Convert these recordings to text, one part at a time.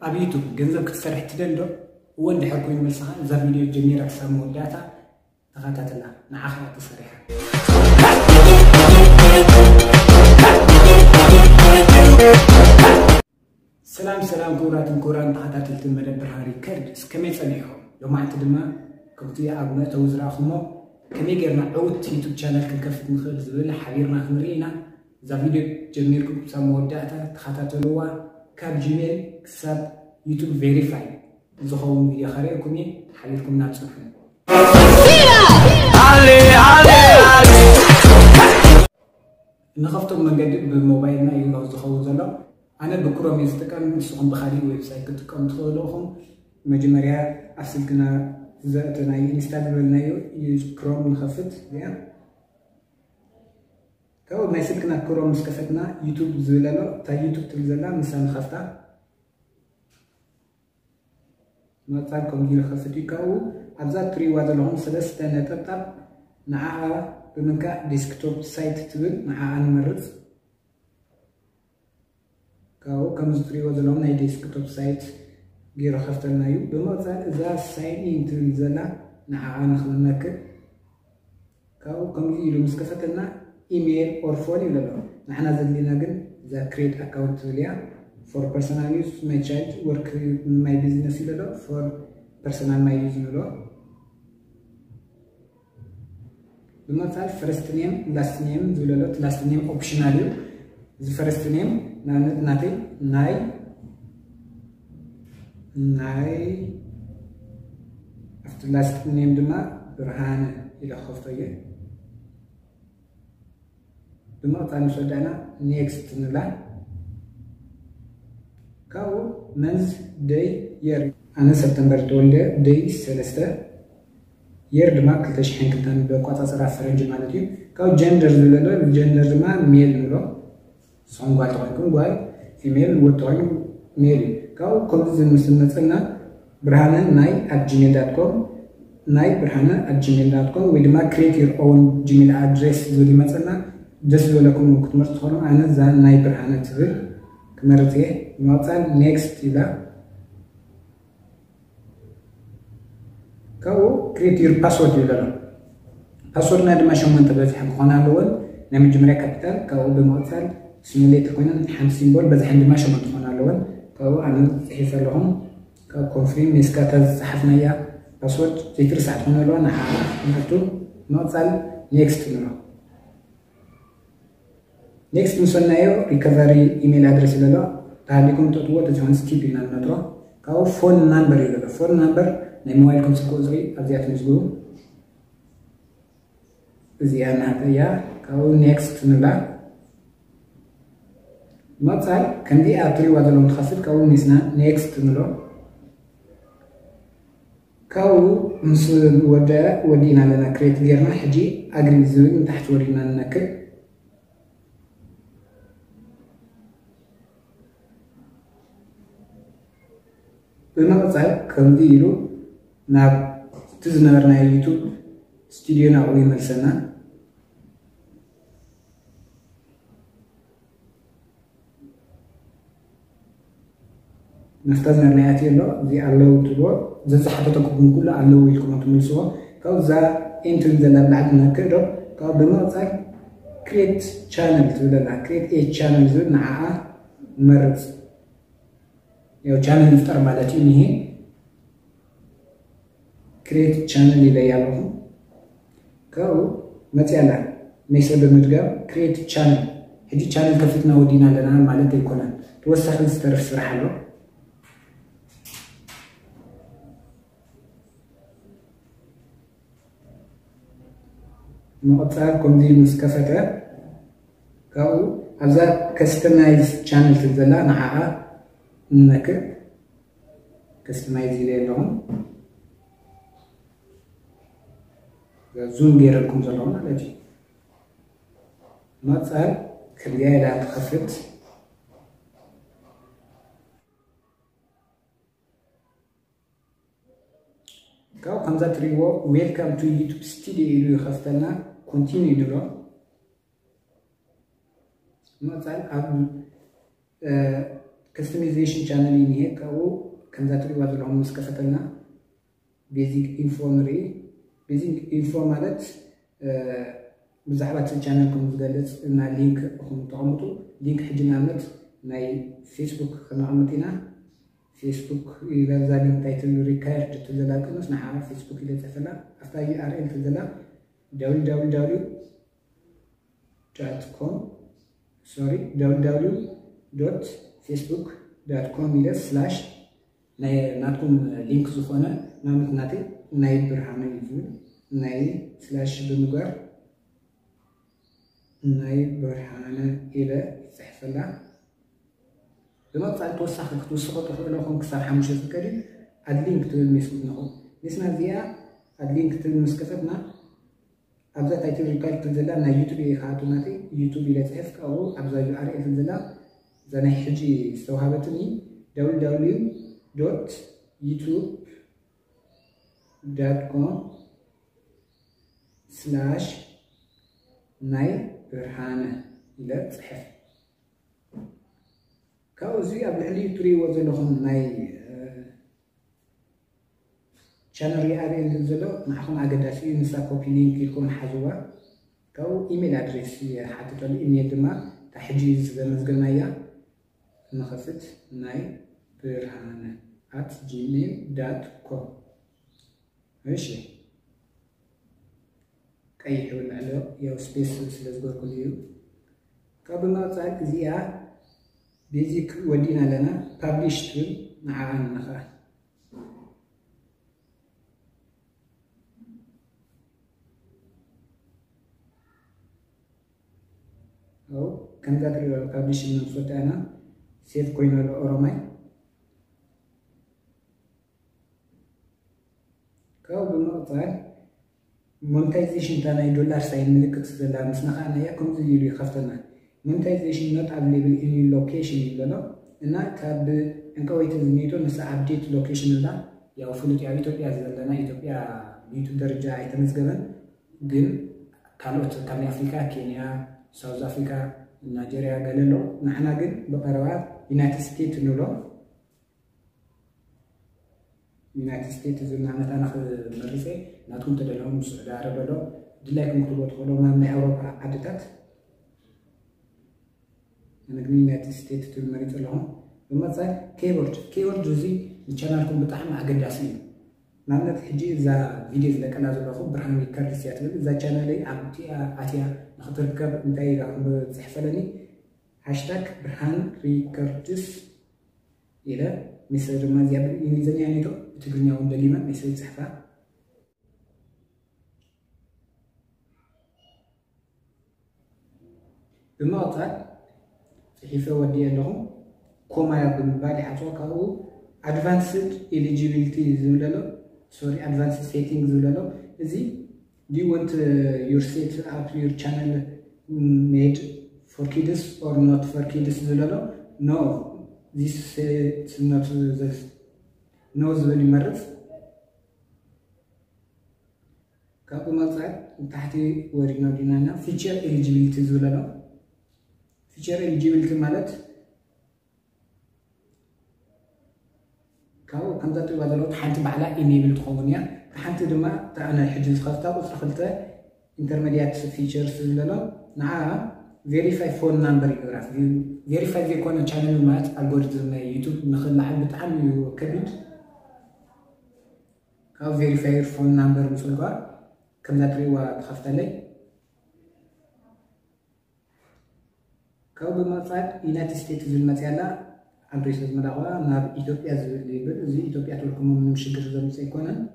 ኣብ ዩቱብ ገንዘብ ክትሰርሕ ትደሊ ዶ ወንድ ድሕር ኮይኑ መልስኻ እዛ ቪድዮ ጀሚራ ክሳብ መወዳእታ ተኸታተላ ንዓኻ ተሰሪሓ ሰላም ክቡራትን ተኸታተልቲ መደብ ብርሃን ሪከርድ እስከመይ ፀኒሕኩም ሎማዓንቲ ድማ ከምቲ ኣብ መእተዊ ዝረኣኹሞ ከመይ ጌርና ዕውት ዩቱብ ቻናል ክንከፍት ንኽእል ዝብል ሓቢርና ክንርኢ ኢና እዛ ቪድዮ ጀሚርኩም ክሳብ መወዳእታ ተኸታተልዋ ካብ ጂሜል ክሳብ ዩቱብ ቬሪፋይ ዝኸውን ቪድዮ ከሪአኩም እየ ሓቢርኩም ናብፅሑ نخفتم من قد بموبايلنا يلاه زخو زلو أنا بكروم يستقام نسخن بخاري ويب سايت كتقام تخلوهم مجمريا أسلكنا زاتنا إنستغرام نايو كروم نخفت يعني كاو ما يسلكنا كروم مسكفتنا يوتيوب زلالو تا يوتيوب تلزلا مثلا خفتا ما تعرفكم ديال خفتي كاو أبزات تري وادلهم سلسة نتبتب نعها بمنكا ديسكتوب سايت تبل مع أنا مرز كاو كمزتري وزلهم ناي ديسكتوب سايت غير خفتنا يو بموضع إذا ساين إن تنزلنا مع أنا خلناك كاو كمزي يلو مسكفتنا إيميل أو فون ولا لا نحنا زلنا جن إذا create account ليا for personal use my child work my business ولا لا for personal my use ولا لا بمثال first name last name زولالات last name optional the first name ناتي ناي after last name دما برهان إلى خفية بمثال نسودنا next نلا كاو منز day year أنا سبتمبر تولد day سلسلة يرد ما كلتش حين كنتان بقطع صراحة فرنج مالتي كاو جندر زلالو الجندر ما ميل نلو صون قال تقولكم قال فيميل وتقول ميل كاو كل زين مسلمتنا برهانا ناي @gmail.com ناي برهانا @gmail.com ويدما create your own gmail address زولي مثلا جس لكم كنت مرتخلون أنا زان ناي برهانا تبل كمرتيه مثلا next إلى كاو create your password ولا password نادم عشان ما انتبه في حق قناة الأول نعمل جمرة كابيتال كاو بمثال simulate كوينا نحن سيمبول بس عند ما شو قناة الأول كاو أنا حيث لهم كاو confirm مسكات صحفنا يا password ذكر ساعتنا الأول نحطه مثال next ولا next مثلنا يو recovery email address ولا تعليكم تطوع تجهز step لنا نترى كاو phone number ولا phone number نموالكم سكوزري أبزيات نزلو زيانا هذا كاو next نلا مثال كندي أبتري وادلون تخفض كاو نسنا next نلا كاو مسل ودا ودينا لنا كريت غيرنا حجي أجري زوج من تحت ورينا لناك بمثال كندي يلو ناب تزنرنا يوتيوب ستوديونا أو يملسنا نفتزنا نياتي الله زي الله تبو زي صحتكم كلها الله ويلكم تملسوا كاو زا انتو زنا بعدنا كده كاو بمثال create channel تقولنا create a channel زود نعها مرز يو channel نفتر مالتي نهي create channel اللي يالهم كاو مثلا ميسر بمدقاب create channel هدي channel كفتنا ودينا لنا مالتي يكونن توسخ نسترف سرح له مقطع كومدي مسكفته كاو أبزار customize channel تبدلا نعها نك customize اللي لهم زوم غيركم زلون على مثال كريا لا تخفت كاو خمسة تريو ويلكم تو يوتيوب ستوديو اللي خفتنا كونتينيو دلو مثال كستمايزيشن channel هي كاو كم ذات ريواد لهم مسكفتنا basic info نري basic info مالت بزعبات channel كم زغلت إن لينك هم تعمطوا لينك حجنا عملت ناي فيسبوك كنا عملتنا فيسبوك إذا زادين تايتل ريكارد تزلا كناس نحا فيسبوك إذا تفلا أفتح URL تزلا www.facebook.com إلى سلاش ناتكم لينك زخونة نامت ناتي ناي برهانة يزول ناي سلاش بمقر ناي برهانة إلى سحفلا لما تصعد توسخ توسخ تقول لهم كسر حمشة سكري اللينك تلمسكنا هو نسمع زيا اللينك تلمسكتنا أبزا تايتل ريكارد تنزلا نا يوتيوب خاتوناتي يوتيوب إلى تحفك أو أبزا URL تنزلا زنا حجي استوهبتني www.youtube.com/ناي برهانة إلى تحف كاوزي قبل علي تري وزلهم ناي channel URL تنزلو معكم أقداسي نسا كوبي لينك يكون حجوا كاو إيميل أدريس حتى الإيميل دما تحجيز بمزقنايا نخفت ناي برهانة @gmail.com ماشي كاي حول على يو سبيس سلازغور كليو كابنا تعال زيا بيزيك ودينا لنا publish مع نخا أو كم ذاكر publish من صوت أنا سيف كوين ولا أورماي كاو بالنقطة monetization تانا $1 ساين ملكت زلا مسنا أنا ياكم زي اللي خفتنا monetization not available in your location يبلا إنها كاب إنكويت زميتو نسا update location لا يا فلوت يا إثيوبيا زلنا إثيوبيا بيتو درجة يتمزجبن جن كالوت كامي أفريقيا كينيا ساوث أفريقيا نيجيريا قالوا نحنا جن بقربات يونايتد ستيت نولو يونايتد ستيت زلنا مثلا مريسي ناتكم تدلهم السعودية العربية لو دلاكم كتبوا تقولوا ما من أوروبا عدتات أنا قلنا يونايتد ستيت تلمريت لهم لما صار كيورد جزء الشانلكم بتاعهم أقداسين نعمل حجي إذا فيديو إذا كان هذا الأخو برهان يكرس يعتمد إذا شانلي أتيا نخطر كاب نتاعي راح تحفلني هاشتاج برهان ريكاردس إلى مثل ما زيادة إنجليزية يعني تو تقولني أقول دليما مثل صحفة بمقطع صحيفة ودي لهم كوما بالبالي حتوقع هو advanced eligibility زولالو sorry advanced settings زولالو إذا do you want your set up your channel made for kids or not for kids زولالو no this is not this no زولي مرف كابو مقطع تحتي ورينا دينانا feature eligibility زولالو feature eligibility مالت كاو كم ذات الوضعات حنت بعلا enable تخونيا حنت دما تانا الحجز خلطة وصلت intermediate features زولالو نعم verify phone number يقرأ verify يكون channel مات algorithm يوتيوب نخل لحد بتعمل كبير كاو verify phone number مسلقة كم ذات الوضع خفت لي كاو بمصاد United States زلمتيالا أمريكا المدعوة ناب إثيوبيا زليبل زي إثيوبيا تلكم من شجر زم سيكونن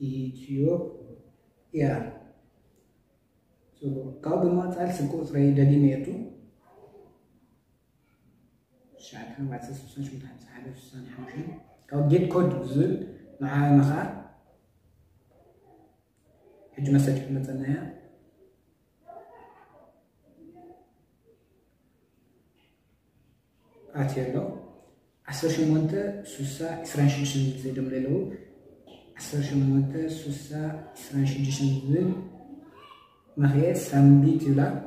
إثيوبيا كاو بمصاد سكو إسرائيل دادي ميتو شعبها بعد سنة شو تحت سحابة في السنة حمشين كاو جيت كود زل مع مخا حج مسج مثلا أتيلو عشرة مونتا سوسا إسرائيل زي دمللو عشرة مونتا سوسا إسرائيل زي ما هي سامبي تلا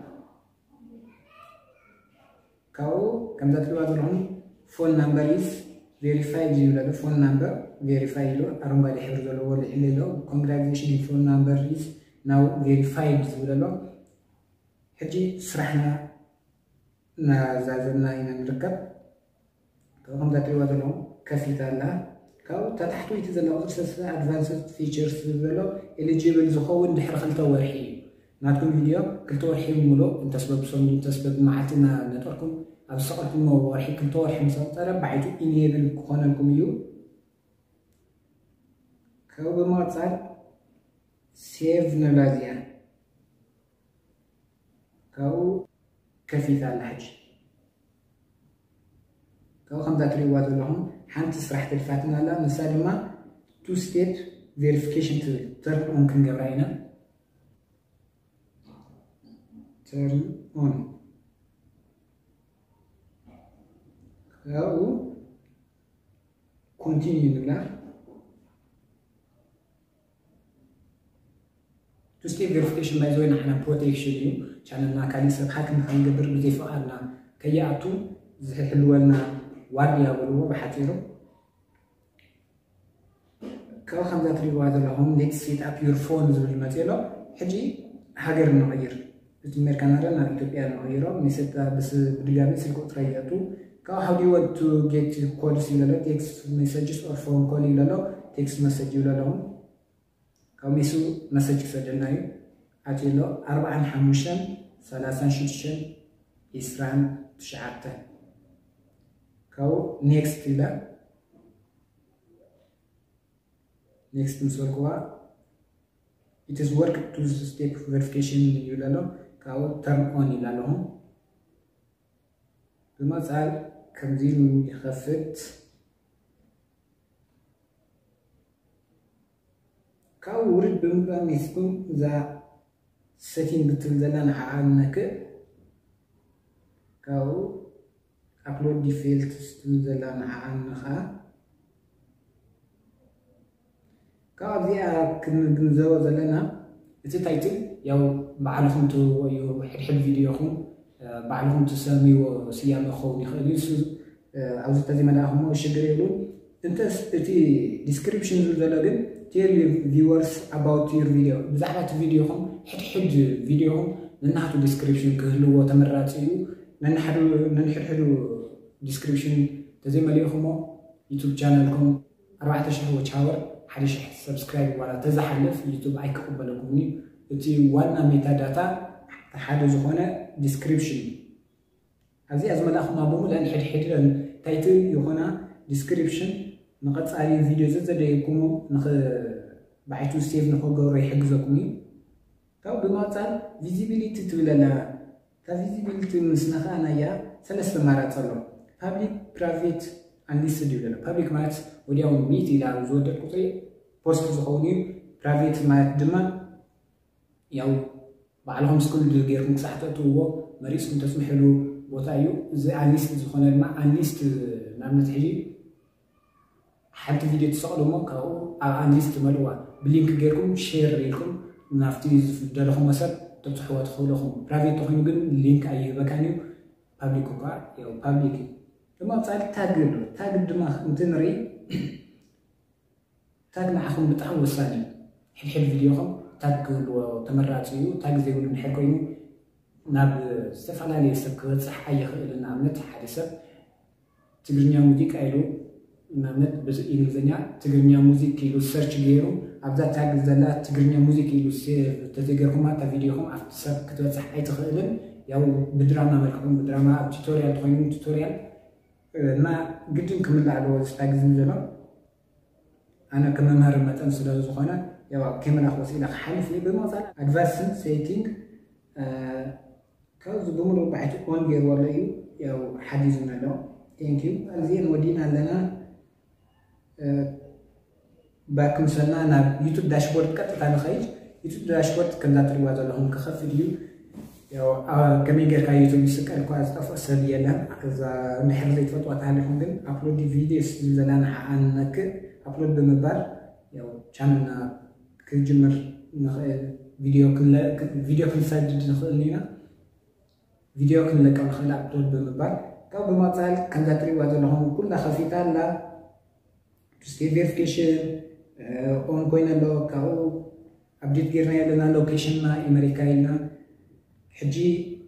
كاو كم ذات الوقت لهم phone number is verified يقول phone number verified له أربعة لحبر له ولا إلى له congratulations phone number is now verified يقول له حجي سرحنا نازلنا هنا نركب كاو كم ذات الوقت لهم كفيتا لا كاو تحتو يتزلق أكثر advanced features يقول له eligible زخون دحر خلطة ورحي ناتكم فيديو كلتو ورحي مولو انت سبب صمي انت سبب معاتنا نتوركم أبو سقطكم ورحي كلتو ورحي مساو ترى بعيدو enable كونا لكم يو كاو بما تصال save نبازيا كاو كفيتا الحج كاو خمسة تريوات لهم حانت سرحت الفاتنة لا مثال ما two step verification turn on كن قبراينا turn on كاو continue نبلا two step verification ما يزوين احنا protection يو شاننا كالي سب حاكم خلينا نقدر بزي فقالنا كياتو زي حلونا وارديا ولو بحتيرو كاو خمسة تريو هذا لهم let's set up your phone زي الماتيلو حجي هاجر نغير بتمر كندا نا إثيوبيا نغيره نسيت بس بدقامي سلكو ترياتو كاو how do you want to get calls يلالو text messages or phone call يلالو text message يلالو كاو ميسو message سجلنايو أتيلو 4-5-36 إسران تشعته كاو next يلا next مسولكوا it is work to step verification يلالو كاو turn on يلالهم بما زال كمزيل يخفت كاو ورد بمبا ميسكم ذا setting بتنزلنا حقنك كاو upload default تنزلنا حقنها كاو ذي كنزوا زلنا تايتل ياو بعلهم تو يو حد فيديوهم بعلهم تسمي وسيام خوني خليس عاوز تزي مداهم وشجر يقولون انت تي description زلنا tell your viewers about your video بزحمة فيديوهم حد فيديوهم ننحتو description كهلو وتمراتيو ننحدو description تزي مليهم يوتيوب channelكم 4 شهر وشهر حدش سبسكرايب ولا تزحلف يوتيوب أي كقبلكمني تي وانا ميتا داتا حد زخونة description هذه أزمة أخونا بوم لأن حد لأن تايتل يخونا description نقطع على فيديو زاد يكونوا بعيتو سيف نخوجو يحجزكمني كاو بمثال visibility تولنا تا visibility مسنخا أنا يا ثلاث مرات صلوا public private unlisted يولنا public مات وديهم ميت إلى زود القطري post زخوني private مات دما ياو بعلهم سكول غيركم ساعته هو مريسكم تسمح له بوتايو زي unlisted زخونة ما unlisted نعمل تحجي حتى فيديو تسألوا ما كاو unlisted ملوا بلينك غيركم شير لكم نافتي دلهم مثلا تفتحوا تدخلوهم private تخونوا جن لينك أي مكانيو public وكا ياو public لما تصير tag دما نتنري tag نحكم بتعود ثاني حل فيديوهم tag وتمراتيو tag زي يقولون حكينو ناب استفعل عليه سكوت صح أي خير نعمت حادثة تجرني موزيك أيلو نعمت بس إنجليزية تجرني موزيك كيلو سيرش غيره أبدا tag زلا تجرني موزيك كيلو سيف تتجرهم على فيديوهم أفتح كتوت صح أي خير ياو بدراما ملكم بدراما توتوريال تخينو توتوريال ما قدم كمل على tag زنجلا أنا كمان مهرب متأن سلا زخانة ياو كمل أخوصي لك حلف لي بمثال advanced setting كاوز بمرو بعد on gear ولا يو حديثنا له thank you زين ودينا لنا باكم سنة أنا يوتيوب داشبورد كتر أنا خير يوتيوب داشبورد كم ذات الوضع لهم كخف فيديو يو كمي غير كا يوتيوب يسكر كواز تفصل يلا كذا نحن زي فتوى تعلمهم دم upload فيديو زلنا عنك upload بمبار يو channelنا كجمر فيديو كل ساعة نخلينا فيديو كل كم خلنا upload بمبار قبل ما تصل كم ذاتري وادلهم كلها خفيفة لا تستي فيريفيكيشن اون كوين لو كاو ابديت غيرنا لنا لوكيشننا امريكاينا حجي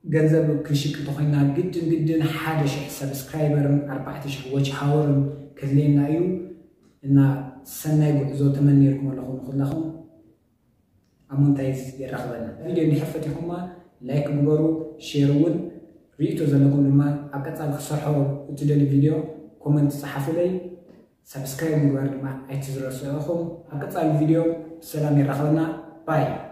جنزب كشيك تخينا جدا حاجة شيء سبسكرايبر 4000 وجه حاور كلينا أيو إن سنة يقعزو تمني لكم الله خلهم أمونتايز يرخبنا فيديو اللي حفتكم لايك بقولوا شيرون ريتو زلكم لما أقطع خسرحوا وتدلي فيديو كومنت صحفي لي سبسكرايب بقولوا ما أيتزرسوا لكم أقطع الفيديو سلام يرخبنا باي